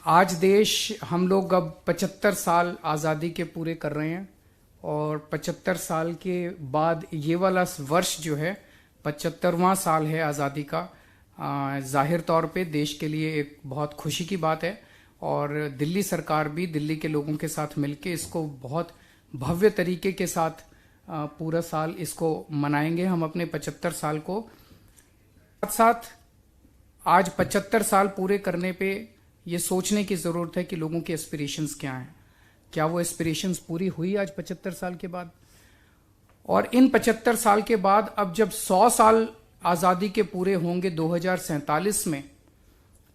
आज देश हम लोग अब 75 साल आज़ादी के पूरे कर रहे हैं और 75 साल के बाद ये वाला वर्ष जो है 75वां साल है आज़ादी का। जाहिर तौर पे देश के लिए एक बहुत खुशी की बात है और दिल्ली सरकार भी दिल्ली के लोगों के साथ मिलके इसको बहुत भव्य तरीके के साथ पूरा साल इसको मनाएंगे हम अपने 75 साल को। साथ साथ आज 75 साल पूरे करने पे ये सोचने की ज़रूरत है कि लोगों की एस्पिरेशंस क्या हैं, क्या वो एस्पिरेशंस पूरी हुई आज 75 साल के बाद। और इन 75 साल के बाद अब जब 100 साल आज़ादी के पूरे होंगे 2047 में,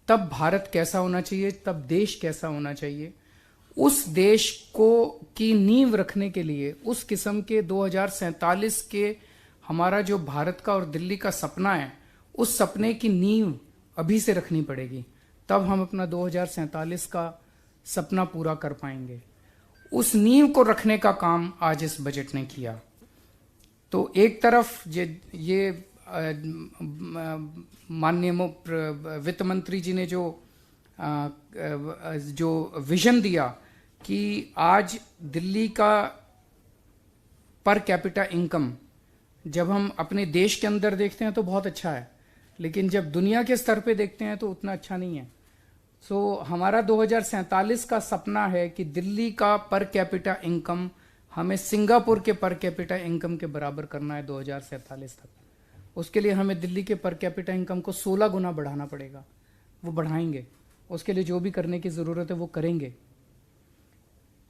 तब भारत कैसा होना चाहिए, तब देश कैसा होना चाहिए, उस देश को की नींव रखने के लिए उस किस्म के 2047 के हमारा जो भारत का और दिल्ली का सपना है, उस सपने की नींव अभी से रखनी पड़ेगी, तब हम अपना 2047 का सपना पूरा कर पाएंगे। उस नींव को रखने का काम आज इस बजट ने किया। तो एक तरफ ये माननीय वित्त मंत्री जी ने जो विजन दिया कि आज दिल्ली का पर कैपिटा इनकम जब हम अपने देश के अंदर देखते हैं तो बहुत अच्छा है, लेकिन जब दुनिया के स्तर पे देखते हैं तो उतना अच्छा नहीं है। हमारा 2047 का सपना है कि दिल्ली का पर कैपिटा इनकम हमें सिंगापुर के पर कैपिटा इनकम के बराबर करना है 2047 तक। उसके लिए हमें दिल्ली के पर कैपिटा इनकम को 16 गुना बढ़ाना पड़ेगा। वो बढ़ाएंगे, उसके लिए जो भी करने की ज़रूरत है वो करेंगे।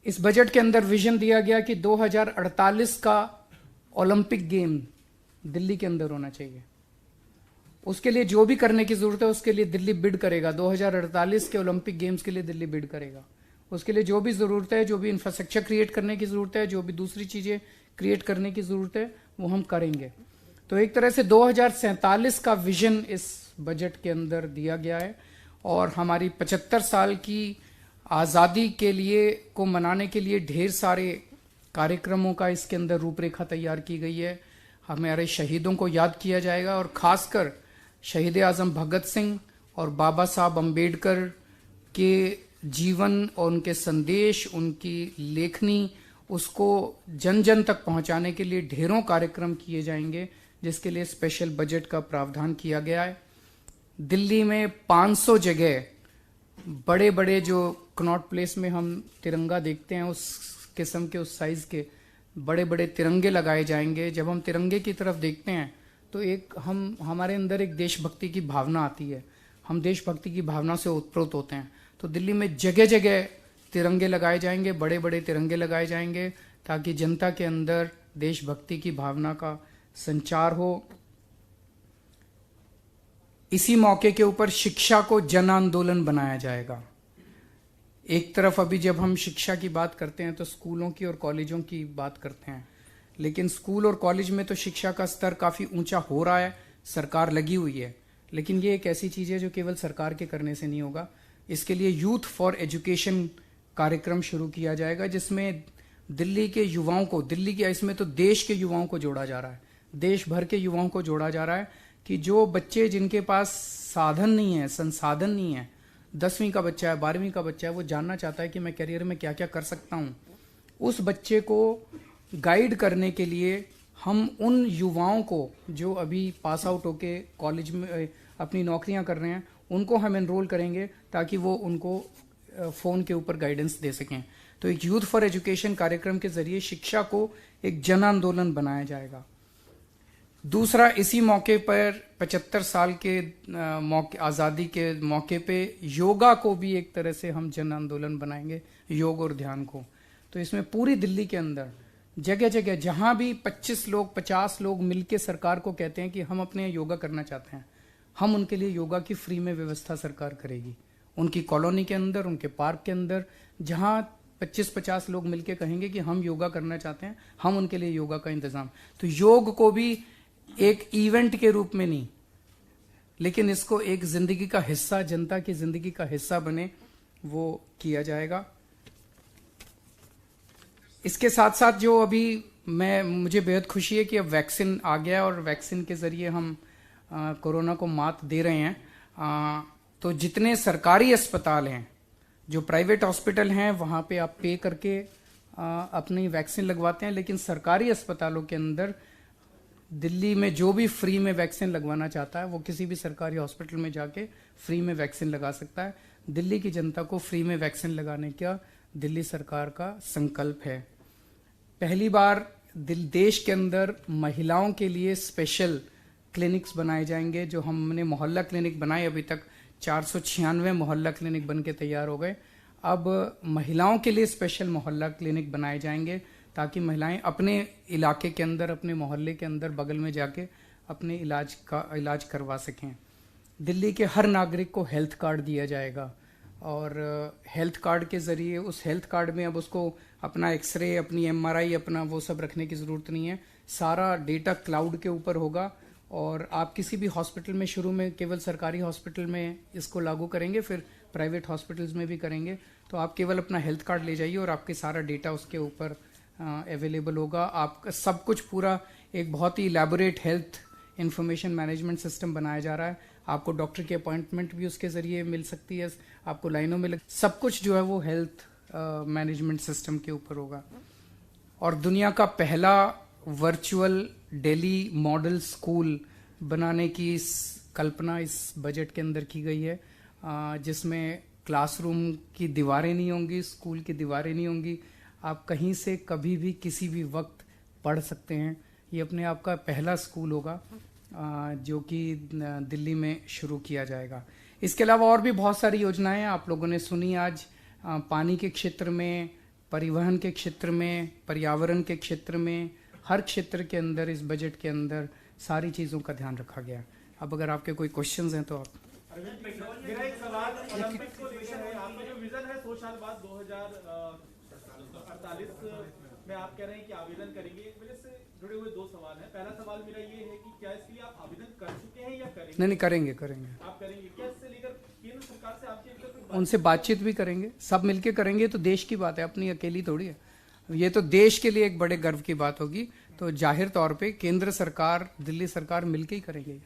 इस बजट के अंदर विजन दिया गया कि 2048 का ओलंपिक गेम दिल्ली के अंदर होना चाहिए। उसके लिए जो भी करने की ज़रूरत है उसके लिए दिल्ली बिड करेगा। 2048 के ओलंपिक गेम्स के लिए दिल्ली बिड करेगा। उसके लिए जो भी ज़रूरत है, जो भी इंफ्रास्ट्रक्चर क्रिएट करने की ज़रूरत है, जो भी दूसरी चीज़ें क्रिएट करने की ज़रूरत है, वो हम करेंगे। तो एक तरह से 2047 का विजन इस बजट के अंदर दिया गया है और हमारी 75 साल की आज़ादी के लिए को मनाने के लिए ढेर सारे कार्यक्रमों का इसके अंदर रूपरेखा तैयार की गई है। हमारे शहीदों को याद किया जाएगा और ख़ासकर शहीद आज़म भगत सिंह और बाबा साहब अम्बेडकर के जीवन और उनके संदेश, उनकी लेखनी, उसको जन जन तक पहुंचाने के लिए ढेरों कार्यक्रम किए जाएंगे, जिसके लिए स्पेशल बजट का प्रावधान किया गया है। दिल्ली में 500 जगह बड़े बड़े जो कनॉट प्लेस में हम तिरंगा देखते हैं उस किस्म के, उस साइज के बड़े बड़े तिरंगे लगाए जाएंगे। जब हम तिरंगे की तरफ देखते हैं तो हमारे अंदर एक देशभक्ति की भावना आती है, हम देशभक्ति की भावना से ओतप्रोत होते हैं। तो दिल्ली में जगह जगह तिरंगे लगाए जाएंगे, बड़े बड़े तिरंगे लगाए जाएंगे, ताकि जनता के अंदर देशभक्ति की भावना का संचार हो। इसी मौके के ऊपर शिक्षा को जन आंदोलन बनाया जाएगा। एक तरफ अभी जब हम शिक्षा की बात करते हैं तो स्कूलों की और कॉलेजों की बात करते हैं, लेकिन स्कूल और कॉलेज में तो शिक्षा का स्तर काफ़ी ऊंचा हो रहा है, सरकार लगी हुई है। लेकिन ये एक ऐसी चीज़ है जो केवल सरकार के करने से नहीं होगा। इसके लिए यूथ फॉर एजुकेशन कार्यक्रम शुरू किया जाएगा, जिसमें दिल्ली के युवाओं को, इसमें तो देश के युवाओं को जोड़ा जा रहा है, देश भर के युवाओं को जोड़ा जा रहा है कि जो बच्चे जिनके पास साधन नहीं है, संसाधन नहीं है, 10वीं का बच्चा है, 12वीं का बच्चा है, वो जानना चाहता है कि मैं करियर में क्या क्या कर सकता हूँ, उस बच्चे को गाइड करने के लिए हम उन युवाओं को जो अभी पास आउट होके कॉलेज में अपनी नौकरियां कर रहे हैं, उनको हम एनरोल करेंगे ताकि वो उनको फ़ोन के ऊपर गाइडेंस दे सकें। तो एक यूथ फॉर एजुकेशन कार्यक्रम के जरिए शिक्षा को एक जन आंदोलन बनाया जाएगा। दूसरा, इसी मौके पर 75 साल के मौके, आज़ादी के मौके पे योगा को भी एक तरह से हम जन आंदोलन बनाएंगे, योग और ध्यान को। तो इसमें पूरी दिल्ली के अंदर जगह जगह जहां भी 25 लोग 50 लोग मिलके सरकार को कहते हैं कि हम अपने योगा करना चाहते हैं, हम उनके लिए योगा की फ्री में व्यवस्था सरकार करेगी। उनकी कॉलोनी के अंदर, उनके पार्क के अंदर जहां 25-50 लोग मिलके कहेंगे कि हम योगा करना चाहते हैं, हम उनके लिए योगा का इंतजाम। तो योग को भी एक इवेंट के रूप में नहीं, लेकिन इसको एक जिंदगी का हिस्सा, जनता की जिंदगी का हिस्सा बने, वो किया जाएगा। इसके साथ साथ जो अभी मुझे बेहद खुशी है कि अब वैक्सीन आ गया और वैक्सीन के जरिए हम कोरोना को मात दे रहे हैं। तो जितने सरकारी अस्पताल हैं जो प्राइवेट हॉस्पिटल हैं वहाँ पे आप पे करके अपनी वैक्सीन लगवाते हैं, लेकिन सरकारी अस्पतालों के अंदर दिल्ली में जो भी फ्री में वैक्सीन लगवाना चाहता है वो किसी भी सरकारी हॉस्पिटल में जाके फ्री में वैक्सीन लगा सकता है। दिल्ली की जनता को फ्री में वैक्सीन लगाने का दिल्ली सरकार का संकल्प है। पहली बार देश के अंदर महिलाओं के लिए स्पेशल क्लिनिक्स बनाए जाएंगे। जो हमने मोहल्ला क्लिनिक बनाए, अभी तक 496 मोहल्ला क्लिनिक बन के तैयार हो गए। अब महिलाओं के लिए स्पेशल मोहल्ला क्लिनिक बनाए जाएंगे ताकि महिलाएं अपने इलाके के अंदर, अपने मोहल्ले के अंदर, बगल में जाके अपने इलाज करवा सकें। दिल्ली के हर नागरिक को हेल्थ कार्ड दिया जाएगा और हेल्थ कार्ड के जरिए उस हेल्थ कार्ड में अब उसको अपना एक्सरे, अपनी एमआरआई, अपना वो सब रखने की जरूरत नहीं है। सारा डेटा क्लाउड के ऊपर होगा और आप किसी भी हॉस्पिटल में, शुरू में केवल सरकारी हॉस्पिटल में इसको लागू करेंगे, फिर प्राइवेट हॉस्पिटल्स में भी करेंगे। तो आप केवल अपना हेल्थ कार्ड ले जाइए और आपके सारा डेटा उसके ऊपर अवेलेबल होगा। आपका सब कुछ पूरा एक बहुत ही elaborate health information management system बनाया जा रहा है। आपको डॉक्टर की अपॉइंटमेंट भी उसके जरिए मिल सकती है, आपको लाइनों में सब कुछ जो है वो हेल्थ मैनेजमेंट सिस्टम के ऊपर होगा। और दुनिया का पहला वर्चुअल दिल्ली मॉडल स्कूल बनाने की कल्पना इस बजट के अंदर की गई है, जिसमें क्लासरूम की दीवारें नहीं होंगी, स्कूल की दीवारें नहीं होंगी। आप कहीं से कभी भी किसी भी वक्त पढ़ सकते हैं। ये अपने आप का पहला स्कूल होगा जो कि दिल्ली में शुरू किया जाएगा। इसके अलावा और भी बहुत सारी योजनाएं आप लोगों ने सुनी आज। पानी के क्षेत्र में, परिवहन के क्षेत्र में, पर्यावरण के क्षेत्र में, हर क्षेत्र के अंदर इस बजट के अंदर सारी चीज़ों का ध्यान रखा गया। अब अगर आपके कोई क्वेश्चंस हैं तो आप। मेरा एक सवाल ओलंपिक्स को लेकर है। आपका जो विजन है 100 साल बाद 2048 में आप कह रहे हैं कि आवेदन करेंगे। इस वजह से जुड़े हुए दो सवाल हैं। पहला सवाल मेरा ये है कि क्या इसके लिए आप आवेदन कर चुके हैं या करेंगे? नहीं, करेंगे। आप करेंगे क्या? इससे लेकर केंद्र सरकार से आपकी उनसे बातचीत भी करेंगे, सब मिलके करेंगे। तो देश की बात है, अपनी अकेली थोड़ी है। ये तो देश के लिए एक बड़े गर्व की बात होगी। तो जाहिर तौर पे केंद्र सरकार, दिल्ली सरकार मिलके ही करेंगे।